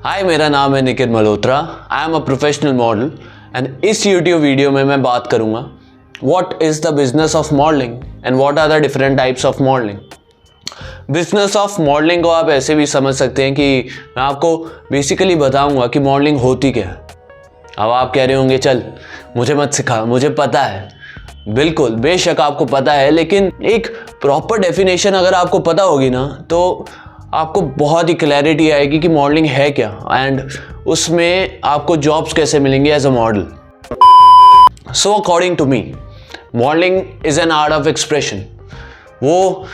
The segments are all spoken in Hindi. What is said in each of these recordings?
हाय, मेरा नाम है Nikhil Malhotra. I am a professional model and इस यूट्यूब वीडियो में मैं बात करूंगा what is the business of modelling and what are the different types of modelling. Business of modelling को आप ऐसे भी समझ सकते हैं कि मैं आपको बेसिकली बताऊंगा कि मॉडलिंग होती क्या है। अब आप कह रहे होंगे चल मुझे मत सिखा, मुझे पता है। बिल्कुल, बेशक आपको पता है, लेकिन एक प्रॉपर डेफिनेशन अगर आपको पता होगी ना तो आपको बहुत ही क्लैरिटी आएगी कि मॉडलिंग है क्या एंड उसमें आपको जॉब्स कैसे मिलेंगे as a model. So according to me, modelling is an art of expression. वो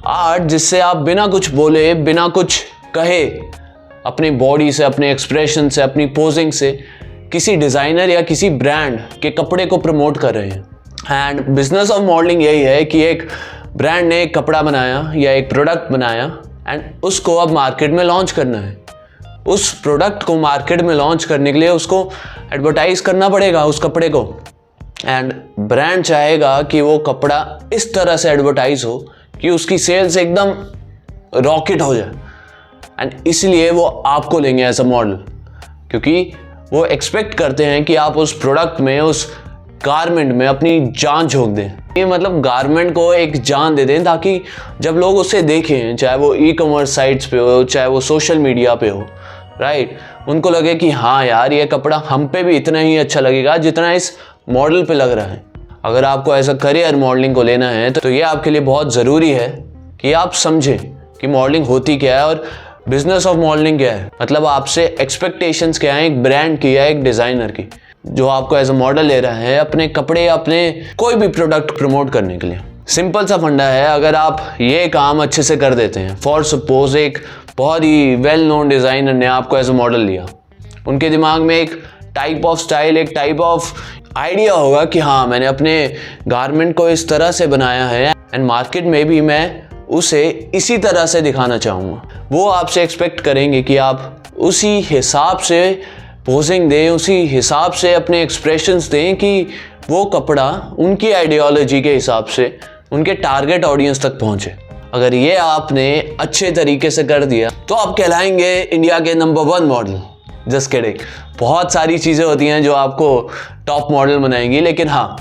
आर्ट जिससे आप बिना कुछ बोले, बिना कुछ कहे, अपनी बॉडी से, अपने एक्सप्रेशन से, अपनी पोजिंग से किसी डिज़ाइनर या किसी ब्रांड के कपड़े को प्रमोट कर रहे हैं। एंड बिजनेस ऑफ मॉडलिंग यही है कि एक ब्रांड ने एक कपड़ा बनाया या एक प्रोडक्ट बनाया एंड उसको अब मार्केट में लॉन्च करना है। उस प्रोडक्ट को मार्केट में लॉन्च करने के लिए उसको एडवर्टाइज करना पड़ेगा उस कपड़े को, एंड ब्रांड चाहेगा कि वो कपड़ा इस तरह से एडवर्टाइज हो कि उसकी सेल्स एकदम रॉकेट हो जाए। एंड इसलिए वो आपको लेंगे एज अ मॉडल, क्योंकि वो एक्सपेक्ट करते हैं कि आप उस प्रोडक्ट में, उस गारमेंट में अपनी जान झोंक दें। ये मतलब गारमेंट को एक जान दे दें ताकि जब लोग उसे देखें, चाहे वो ई कॉमर्स साइट्स पे हो, चाहे वो सोशल मीडिया पे हो, राइट, उनको लगे कि हाँ यार ये कपड़ा हम पे भी इतना ही अच्छा लगेगा जितना इस मॉडल पे लग रहा है। अगर आपको एज अ करियर मॉडलिंग को लेना है तो ये आपके लिए बहुत ज़रूरी है कि आप समझें कि मॉडलिंग होती क्या है और बिजनेस ऑफ मॉडलिंग क्या है। मतलब आपसे एक्सपेक्टेशंस क्या है एक ब्रांड की या एक डिज़ाइनर की, जो आपको एज अ मॉडल ले रहा है अपने कपड़े या अपने कोई भी प्रोडक्ट प्रमोट करने के लिए। सिंपल सा फंडा है, अगर आप ये काम अच्छे से कर देते हैं, फॉर सपोज एक बहुत ही वेल नोन डिज़ाइनर ने आपको एज अ मॉडल लिया, उनके दिमाग में एक टाइप ऑफ स्टाइल, एक टाइप ऑफ आइडिया होगा कि हाँ मैंने अपने गारमेंट को इस तरह से बनाया है एंड मार्केट में भी मैं उसे इसी तरह से दिखाना चाहूँगा। वो आपसे एक्सपेक्ट करेंगे कि आप उसी हिसाब से पोजिंग दें, उसी हिसाब से अपने एक्सप्रेशंस दें कि वो कपड़ा उनकी आइडियोलॉजी के हिसाब से उनके टारगेट ऑडियंस तक पहुंचे। अगर ये आपने अच्छे तरीके से कर दिया तो आप कहलाएंगे इंडिया के नंबर 1 मॉडल। जस्ट किडिंग, बहुत सारी चीज़ें होती हैं जो आपको टॉप मॉडल बनाएंगी, लेकिन हाँ,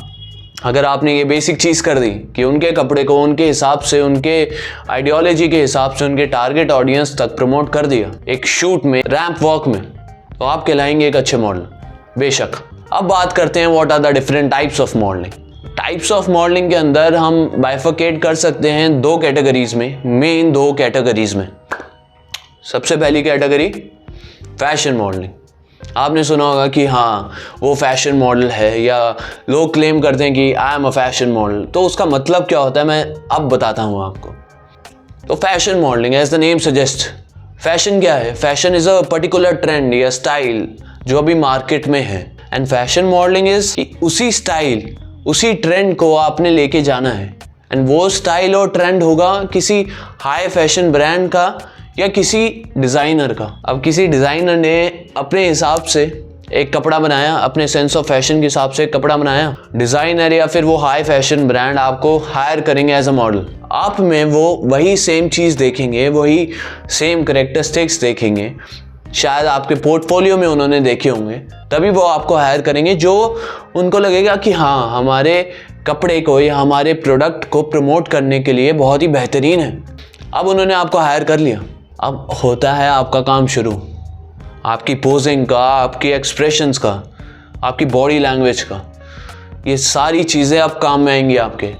अगर आपने ये बेसिक चीज़ कर दी कि उनके कपड़े को उनके हिसाब से, उनके आइडियोलॉजी के हिसाब से, उनके टारगेट ऑडियंस तक प्रमोट कर दिया एक शूट में, रैंप वॉक में, तो आप कहलाएंगे एक अच्छे मॉडल। बेशक अब बात करते हैं what are the different types of modelling. Types of modelling के अंदर हम बाइफरकेट कर सकते हैं 2 कैटेगरीज में, मेन 2 कैटेगरीज में। सबसे पहली कैटेगरी फैशन मॉडलिंग। आपने सुना होगा कि हाँ वो फैशन मॉडल है, या लोग क्लेम करते हैं कि आई एम अ फैशन मॉडल। तो उसका मतलब क्या होता है मैं अब बताता हूँ आपको। तो fashion modelling as the name suggest, fashion क्या है? Fashion is a particular trend या स्टाइल जो अभी मार्केट में है, एंड फैशन मॉडलिंग इज उसी स्टाइल, उसी ट्रेंड को आपने लेके जाना है, एंड वो स्टाइल और ट्रेंड होगा किसी हाई फैशन ब्रांड का या किसी डिज़ाइनर का। अब किसी डिज़ाइनर ने अपने हिसाब से एक कपड़ा बनाया, अपने सेंस ऑफ फैशन के हिसाब से एक कपड़ा बनाया, डिज़ाइनर या फिर वो हाई फैशन ब्रांड आपको हायर करेंगे एज अ मॉडल। आप में वो वही सेम चीज़ देखेंगे, वही सेम करेक्टरिस्टिक्स देखेंगे, शायद आपके पोर्टफोलियो में उन्होंने देखे होंगे, तभी वो आपको हायर करेंगे, जो उनको लगेगा कि हाँ हमारे कपड़े को या हमारे प्रोडक्ट को प्रमोट करने के लिए बहुत ही बेहतरीन है। अब उन्होंने आपको हायर कर लिया, अब होता है आपका काम शुरू। आपकी पोजिंग का, आपकी एक्सप्रेशंस का, आपकी बॉडी लैंग्वेज का, ये सारी चीज़ें अब काम में आएंगी आपके।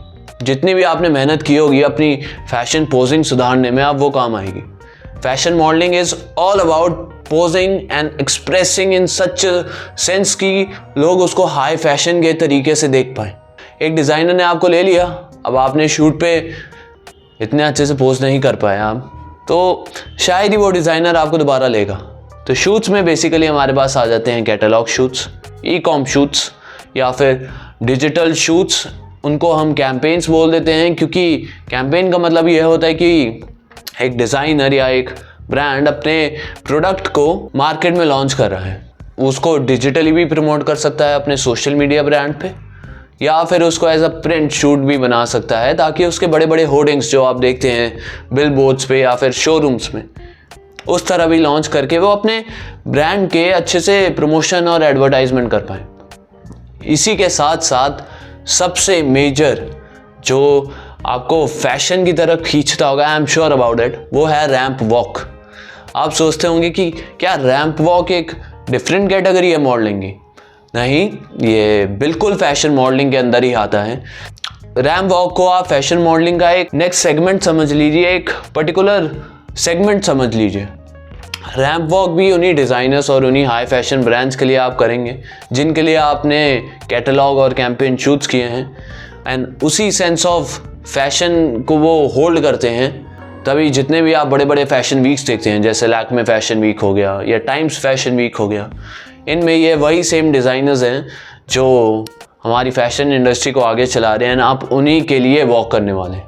जितनी भी आपने मेहनत की होगी अपनी फैशन पोजिंग सुधारने में, अब वो काम आएगी। Fashion modelling is all about posing and expressing in such sense कि लोग उसको हाई फैशन के तरीके से देख पाएँ। एक डिज़ाइनर ने आपको ले लिया, अब आपने शूट पे इतने अच्छे से पोज नहीं कर पाए आप, तो शायद ही वो डिज़ाइनर आपको दोबारा लेगा। तो शूट्स में बेसिकली हमारे पास आ जाते हैं catalogue shoots, e com shoots या फिर डिजिटल शूट्स। उनको हम कैंपेन्स बोल देते हैं, क्योंकि कैंपेन का मतलब ये होता है कि एक डिज़ाइनर या एक ब्रांड अपने प्रोडक्ट को मार्केट में लॉन्च कर रहा है। उसको डिजिटली भी प्रमोट कर सकता है अपने सोशल मीडिया ब्रांड पे, या फिर उसको एज अ प्रिंट शूट भी बना सकता है, ताकि उसके बड़े बड़े होर्डिंग्स जो आप देखते हैं बिल बोर्ड्स पे या फिर शोरूम्स में, उस तरह भी लॉन्च करके वो अपने ब्रांड के अच्छे से प्रमोशन और एडवर्टाइजमेंट कर पाएँ। इसी के साथ साथ सबसे मेजर जो आपको फैशन की तरफ खींचता होगा, I am sure about it, वो है रैंप वॉक। आप सोचते होंगे कि क्या रैंप वॉक एक डिफरेंट कैटेगरी है मॉडलिंग की? नहीं, ये बिल्कुल फैशन मॉडलिंग के अंदर ही आता है। रैंप वॉक को आप फैशन मॉडलिंग का एक नेक्स्ट सेगमेंट समझ लीजिए, एक पर्टिकुलर सेगमेंट समझ लीजिए। रैंप वॉक भी उन्हीं डिज़ाइनर्स और उन्हीं हाई फैशन ब्रांड्स के लिए आप करेंगे जिनके लिए आपने कैटलॉग और कैंपेन शूट्स किए हैं, एंड उसी सेंस ऑफ फैशन को वो होल्ड करते हैं। तभी जितने भी आप बड़े बड़े फैशन वीक्स देखते हैं, जैसे लैक्मे फैशन वीक हो गया या टाइम्स फैशन वीक हो गया, इनमें ये वही सेम डिज़ाइनर्स हैं जो हमारी फैशन इंडस्ट्री को आगे चला रहे हैं, आप उन्हीं के लिए वॉक करने वाले।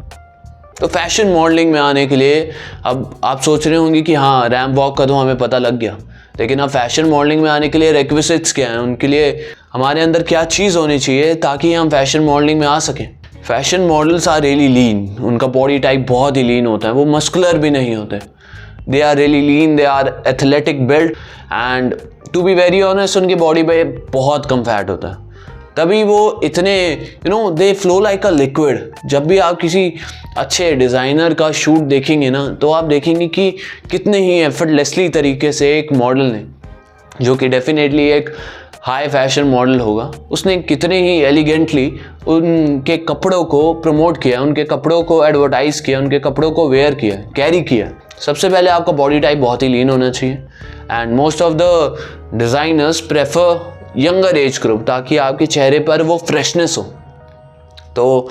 तो फैशन मॉडलिंग में आने के लिए अब आप सोच रहे होंगे कि हाँ, रैंप वॉक का तो हमें पता लग गया, लेकिन अब फैशन मॉडलिंग में आने के लिए रिक्विजिट्स क्या हैं, उनके लिए हमारे अंदर क्या चीज़ होनी चाहिए ताकि हम फैशन मॉडलिंग में आ सकें। फैशन मॉडल्स आर रियली लीन, उनका बॉडी टाइप बहुत ही लीन होता है, वो मस्कुलर भी नहीं होते। They are really lean, they are athletic build, and to be very honest उनकी बॉडी पे बहुत कम फैट होता है। तभी वो इतने they flow like a liquid. जब भी आप किसी अच्छे डिज़ाइनर का शूट देखेंगे ना, तो आप देखेंगे कि कितने ही एफर्टलेसली तरीके से एक मॉडल ने, जो कि डेफिनेटली एक हाई फैशन मॉडल होगा, उसने कितने ही एलिगेंटली उनके कपड़ों को प्रमोट किया, उनके कपड़ों को एडवर्टाइज़ किया, उनके कपड़ों को वेयर किया, कैरी किया। सबसे पहले आपका बॉडी टाइप बहुत ही लीन होना चाहिए, and most of the designers prefer younger age group, ताकि आपके चेहरे पर वो फ्रेशनेस हो। तो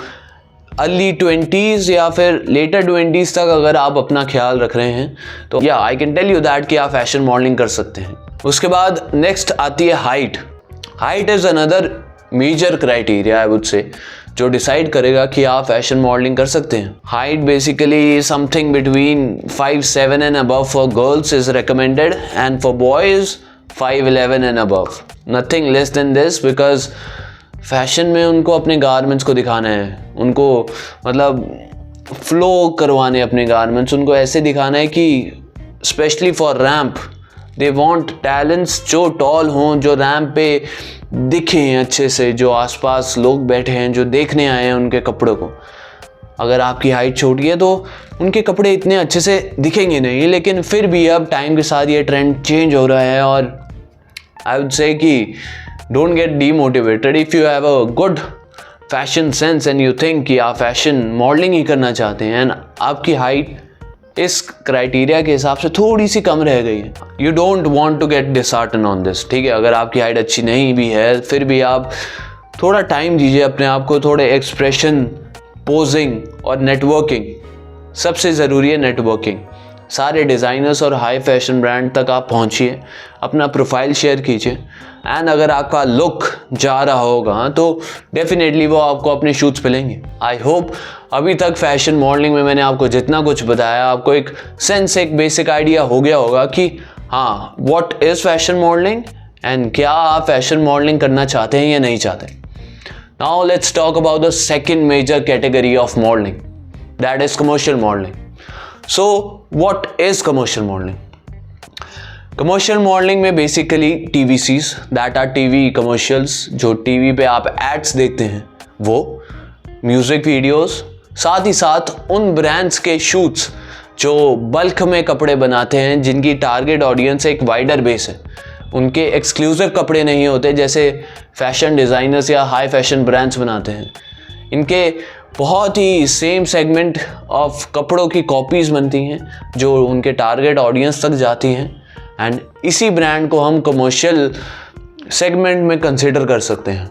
अर्ली 20s या फिर लेटर 20s तक अगर आप अपना ख्याल रख रहे हैं तो या I can tell you that कि आप फैशन मॉडलिंग कर सकते हैं। उसके बाद नेक्स्ट आती है height. Height is another major criteria I would say, जो डिसाइड करेगा कि आप फैशन मॉडलिंग कर सकते हैं। Height basically something between 5'7" and above for girls is recommended, and for boys 5'11" and above, nothing less than this, because fashion में उनको अपने गारमेंट्स को दिखाना है, उनको मतलब फ्लो करवाने अपने गारमेंट्स, उनको ऐसे दिखाना है कि specially for ramp they want talents जो टॉल हों, जो रैंप पे दिखें अच्छे से, जो आसपास लोग बैठे हैं, जो देखने आए हैं उनके कपड़ों को। अगर आपकी हाइट छोटी है तो उनके कपड़े इतने अच्छे से दिखेंगे नहीं, लेकिन फिर भी अब टाइम के साथ ये ट्रेंड चेंज हो रहा है, और आई वुड से कि don't get demotivated if you have a good fashion sense and you think कि आप फैशन मॉडलिंग ही करना चाहते हैं एंड आपकी हाइट इस क्राइटेरिया के हिसाब से थोड़ी सी कम रह गई है, you don't want to get dishearten on this. ठीक है, अगर आपकी हाइट अच्छी नहीं भी है फिर भी आप थोड़ा टाइम दीजिए अपने आप को, थोड़े एक्सप्रेशन, पोजिंग और नेटवर्किंग। सबसे ज़रूरी है नेटवर्किंग। सारे डिज़ाइनर्स और हाई फैशन ब्रांड तक आप पहुंचिए, अपना प्रोफाइल शेयर कीजिए, एंड अगर आपका लुक जा रहा होगा तो डेफिनेटली वो आपको अपने शूट्स पे लेंगे। आई होप अभी तक फैशन मॉडलिंग में मैंने आपको जितना कुछ बताया, आपको एक सेंस, एक बेसिक आइडिया हो गया होगा कि हाँ, what is fashion modelling and क्या आप फैशन मॉडलिंग करना चाहते हैं या नहीं चाहते। Now let's talk about the second major category of modelling, that is commercial modelling. So what is commercial modeling? Commercial modeling में basically TVCs, that are TV commercials, जो TV पे आप ads देखते हैं, वो म्यूज़िक वीडियोस, साथ ही साथ उन ब्रांड्स के शूट्स जो बल्क में कपड़े बनाते हैं, जिनकी टारगेट ऑडियंस एक वाइडर बेस है। उनके एक्सक्लूसिव कपड़े नहीं होते जैसे फैशन डिज़ाइनर्स या हाई फैशन ब्रांड्स बनाते हैं। इनके बहुत ही सेम सेगमेंट ऑफ कपड़ों की कॉपीज़ बनती हैं जो उनके टारगेट ऑडियंस तक जाती हैं, एंड इसी ब्रांड को हम कमर्शियल सेगमेंट में कंसिडर कर सकते हैं।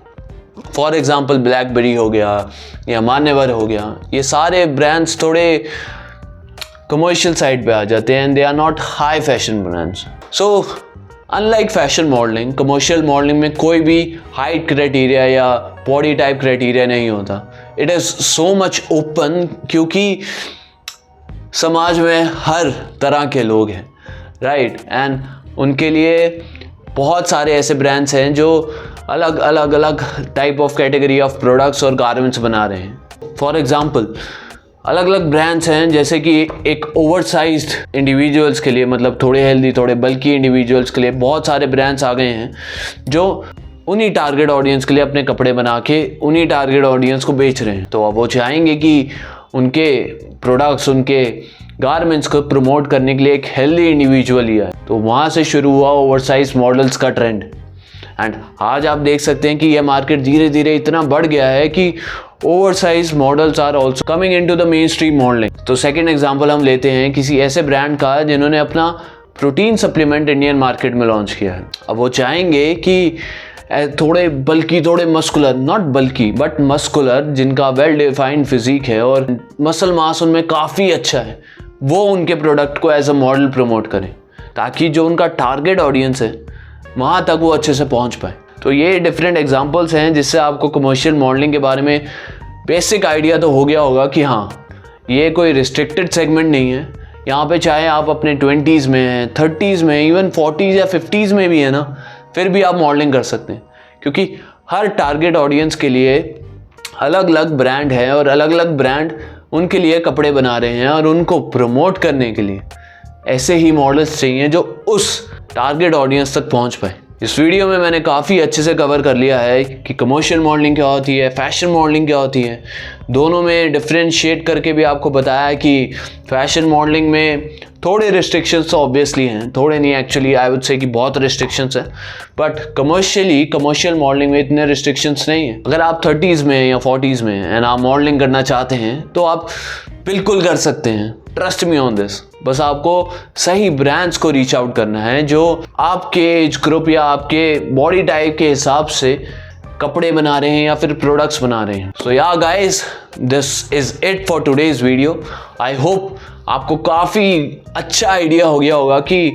फॉर एग्जांपल ब्लैकबेरी हो गया या मान्यवर हो गया, ये सारे ब्रांड्स थोड़े कमर्शियल साइड पे आ जाते हैं, and they are not high fashion brands. So unlike fashion modelling, commercial modelling में कोई भी हाइट क्राइटेरिया या बॉडी टाइप क्राइटेरिया नहीं होता। It is so much open, क्योंकि समाज में हर तरह के लोग हैं, राइट, एंड उनके लिए बहुत सारे ऐसे ब्रांड्स हैं जो अलग अलग type of category of products और गारमेंट्स बना रहे हैं। फॉर एग्जांपल अलग अलग ब्रांड्स हैं, जैसे कि एक ओवरसाइज्ड इंडिविजुअल्स के लिए, मतलब थोड़े हेल्दी थोड़े बल्की इंडिविजुअल्स के लिए बहुत सारे ब्रांड्स आ गए हैं जो उन्हीं टारगेट ऑडियंस के लिए अपने कपड़े बना के उन्हीं टारगेट ऑडियंस को बेच रहे हैं। तो अब वो चाहेंगे कि उनके प्रोडक्ट्स, उनके गारमेंट्स को प्रमोट करने के लिए एक हेल्दी इंडिविजुअल ही आए। तो वहाँ से शुरू हुआ ओवरसाइज मॉडल्स का ट्रेंड, एंड आज आप देख सकते हैं कि यह मार्केट धीरे धीरे इतना बढ़ गया है कि oversize models are also coming into the main stream modelling. तो सेकंड एग्जांपल हम लेते हैं किसी ऐसे ब्रांड का जिन्होंने अपना प्रोटीन सप्लीमेंट इंडियन मार्केट में लॉन्च किया है। अब वो चाहेंगे कि थोड़े बल्कि, थोड़े muscular, not bulky but muscular, जिनका वेल डिफाइंड फिजिक है और मसल मास उनमें काफ़ी अच्छा है, वो उनके प्रोडक्ट को एज अ मॉडल प्रमोट करें ताकि जो उनका टारगेट ऑडियंस है वहाँ तक वो अच्छे से पहुँच पाए। तो ये डिफरेंट एग्जांपल्स हैं जिससे आपको कमर्शियल मॉडलिंग के बारे में बेसिक आइडिया तो हो गया होगा कि हाँ, ये कोई रिस्ट्रिक्टेड सेगमेंट नहीं है। यहाँ पे चाहे आप अपने 20s में हैं, 30s में, इवन 40s या 50s में भी है ना, फिर भी आप मॉडलिंग कर सकते हैं, क्योंकि हर टारगेट ऑडियंस के लिए अलग अलग ब्रांड है और अलग अलग ब्रांड उनके लिए कपड़े बना रहे हैं और उनको प्रमोट करने के लिए ऐसे ही मॉडल्स चाहिए जो उस टारगेट ऑडियंस तक पहुंच पाए। इस वीडियो में मैंने काफ़ी अच्छे से कवर कर लिया है कि कमर्शियल मॉडलिंग क्या होती है, फैशन मॉडलिंग क्या होती है। दोनों में डिफरेंशिएट करके भी आपको बताया कि फैशन मॉडलिंग में थोड़े रिस्ट्रिक्शंस तो ऑब्वियसली हैं, थोड़े नहीं, एक्चुअली आई वुड से कि बहुत रिस्ट्रिक्शंस हैं, बट कमर्शियल मॉडलिंग में इतने रिस्ट्रिक्शंस नहीं हैं। अगर आप 30s में या 40s में एंड आप मॉडलिंग करना चाहते हैं तो आप बिल्कुल कर सकते हैं, ट्रस्ट मी ऑन दिस। बस आपको सही ब्रांड्स को रीच आउट करना है जो आपके एज ग्रुप या आपके बॉडी टाइप के हिसाब से कपड़े बना रहे हैं या फिर प्रोडक्ट्स बना रहे हैं। सो या guys, this is it for today's video. I hope आपको काफ़ी अच्छा आइडिया हो गया होगा कि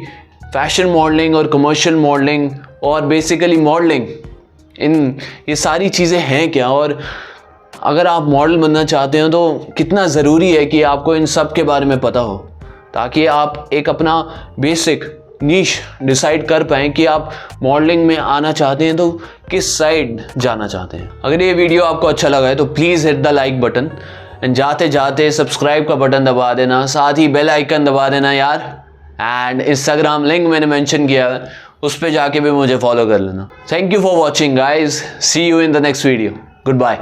फैशन मॉडलिंग और कमर्शियल मॉडलिंग और बेसिकली मॉडलिंग, इन ये सारी चीज़ें हैं क्या, और अगर आप मॉडल बनना चाहते हो तो कितना ज़रूरी है कि आपको इन सब के बारे में पता हो, ताकि आप एक अपना बेसिक नीश डिसाइड कर पाएँ कि आप मॉडलिंग में आना चाहते हैं तो किस साइड जाना चाहते हैं। अगर ये वीडियो आपको अच्छा लगा है तो please hit the like button, and जाते जाते सब्सक्राइब का बटन दबा देना, साथ ही बेल आइकन दबा देना यार। एंड इंस्टाग्राम लिंक मैंने मेंशन किया है, उस पर जाके भी मुझे फॉलो कर लेना। Thank you for watching guys, see you in the next video, good bye.